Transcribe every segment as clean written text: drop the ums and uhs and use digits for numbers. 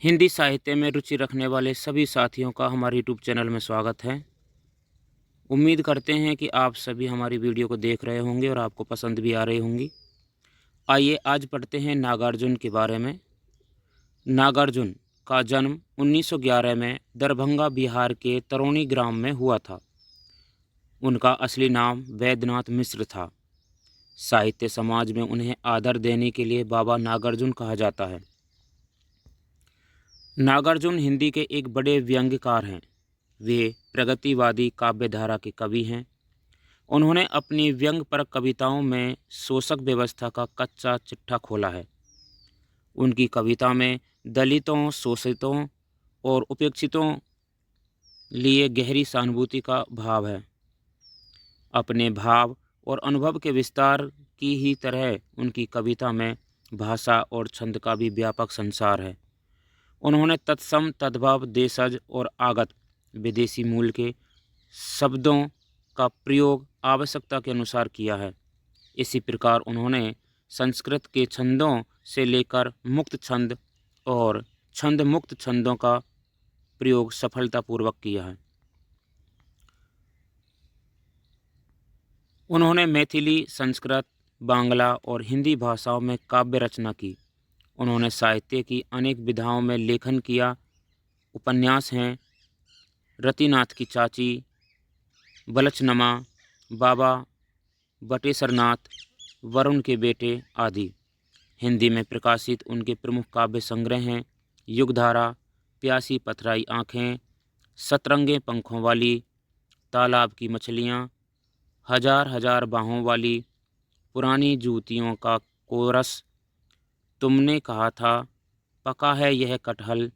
हिंदी साहित्य में रुचि रखने वाले सभी साथियों का हमारे यूट्यूब चैनल में स्वागत है। उम्मीद करते हैं कि आप सभी हमारी वीडियो को देख रहे होंगे और आपको पसंद भी आ रही होंगी। आइए आज पढ़ते हैं नागार्जुन के बारे में। नागार्जुन का जन्म 1911 में दरभंगा बिहार के तरोनी ग्राम में हुआ था। उनका असली नाम वैद्यनाथ मिश्र था। साहित्य समाज में उन्हें आदर देने के लिए बाबा नागार्जुन कहा जाता है। नागार्जुन हिंदी के एक बड़े व्यंग्यकार हैं। वे प्रगतिवादी काव्यधारा के कवि हैं। उन्होंने अपनी व्यंग्यपरक कविताओं में शोषक व्यवस्था का कच्चा चिट्ठा खोला है। उनकी कविता में दलितों, शोषितों और उपेक्षितों लिए गहरी सहानुभूति का भाव है। अपने भाव और अनुभव के विस्तार की ही तरह उनकी कविता में भाषा और छंद का भी व्यापक संसार है। उन्होंने तत्सम, तद्भव, देशज और आगत विदेशी मूल के शब्दों का प्रयोग आवश्यकता के अनुसार किया है। इसी प्रकार उन्होंने संस्कृत के छंदों से लेकर मुक्त छंद और छंद मुक्त छंदों का प्रयोग सफलतापूर्वक किया है। उन्होंने मैथिली, संस्कृत, बांग्ला और हिंदी भाषाओं में काव्य रचना की। उन्होंने साहित्य की अनेक विधाओं में लेखन किया। उपन्यास हैं रतिनाथ की चाची, बलचनमा, बाबा बटेश्वरनाथ, वरुण के बेटे आदि। हिंदी में प्रकाशित उनके प्रमुख काव्य संग्रह हैं युगधारा, प्यासी पथराई आँखें, सतरंगे पंखों वाली, तालाब की मछलियाँ, हजार हजार बाहों वाली, पुरानी जूतियों का कोरस, तुमने कहा था, पका है यह कटहल,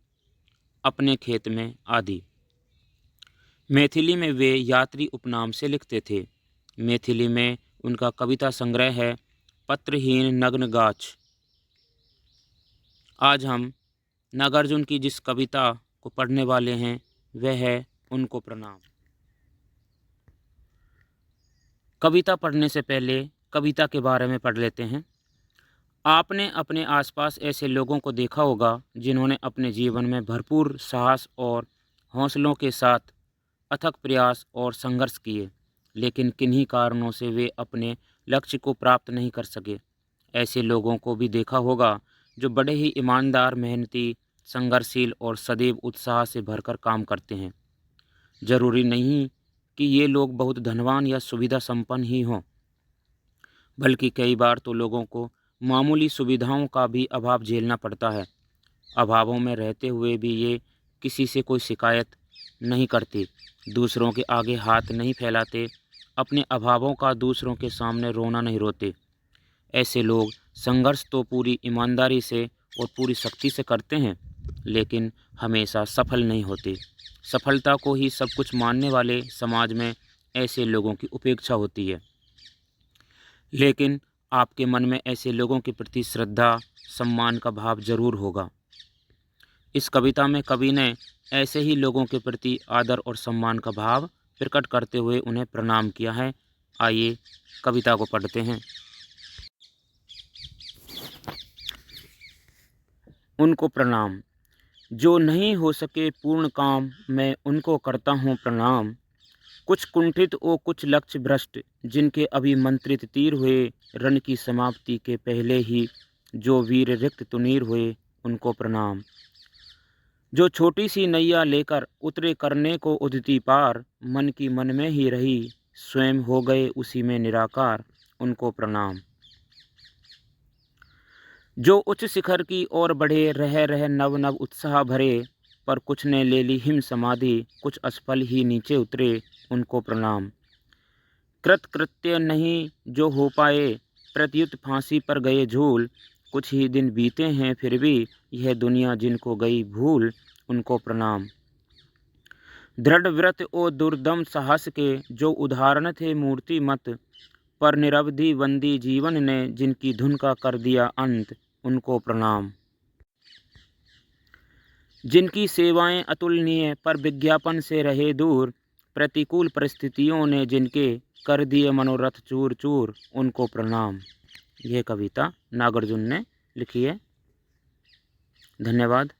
अपने खेत में आदि। मैथिली में वे यात्री उपनाम से लिखते थे। मैथिली में उनका कविता संग्रह है पत्रहीन नग्न गाछ। आज हम नागार्जुन की जिस कविता को पढ़ने वाले हैं वह है उनको प्रणाम। कविता पढ़ने से पहले कविता के बारे में पढ़ लेते हैं। आपने अपने आसपास ऐसे लोगों को देखा होगा जिन्होंने अपने जीवन में भरपूर साहस और हौसलों के साथ अथक प्रयास और संघर्ष किए, लेकिन किन्हीं कारणों से वे अपने लक्ष्य को प्राप्त नहीं कर सके। ऐसे लोगों को भी देखा होगा जो बड़े ही ईमानदार, मेहनती, संघर्षशील और सदैव उत्साह से भरकर काम करते हैं। जरूरी नहीं कि ये लोग बहुत धनवान या सुविधा संपन्न ही हों, बल्कि कई बार तो लोगों को मामूली सुविधाओं का भी अभाव झेलना पड़ता है। अभावों में रहते हुए भी ये किसी से कोई शिकायत नहीं करते, दूसरों के आगे हाथ नहीं फैलाते, अपने अभावों का दूसरों के सामने रोना नहीं रोते। ऐसे लोग संघर्ष तो पूरी ईमानदारी से और पूरी शक्ति से करते हैं, लेकिन हमेशा सफल नहीं होते। सफलता को ही सब कुछ मानने वाले समाज में ऐसे लोगों की उपेक्षा होती है। लेकिन आपके मन में ऐसे लोगों के प्रति श्रद्धा, सम्मान का भाव जरूर होगा। इस कविता में कवि ने ऐसे ही लोगों के प्रति आदर और सम्मान का भाव प्रकट करते हुए उन्हें प्रणाम किया है। आइए कविता को पढ़ते हैं। उनको प्रणाम। जो नहीं हो सके पूर्ण काम, मैं उनको करता हूँ प्रणाम। कुछ कुंठित ओ कुछ लक्ष्य भ्रष्ट, जिनके अभिमंत्रित तीर हुए रण की समाप्ति के पहले ही, जो वीर रिक्त तुनीर हुए उनको प्रणाम। जो छोटी सी नैया लेकर उतरे करने को उधती पार, मन की मन में ही रही स्वयं हो गए उसी में निराकार, उनको प्रणाम। जो उच्च शिखर की ओर बढ़े रह रह नव नव उत्साह भरे, पर कुछ ने ले ली हिम समाधि, कुछ असफल ही नीचे उतरे, उनको प्रणाम। कृत्य नहीं जो हो पाए, प्रत्युत फांसी पर गए झूल, कुछ ही दिन बीते हैं फिर भी यह दुनिया जिनको गई भूल, उनको प्रणाम। दृढ़ व्रत ओ दुर्दम साहस के, जो उदाहरण थे मूर्ति मत, पर निरवधि बंदी जीवन ने जिनकी धुन का कर दिया अंत, उनको प्रणाम। जिनकी सेवाएं अतुलनीय पर विज्ञापन से रहे दूर, प्रतिकूल परिस्थितियों ने जिनके कर दिए मनोरथ चूर चूर, उनको प्रणाम। यह कविता नागार्जुन ने लिखी है। धन्यवाद।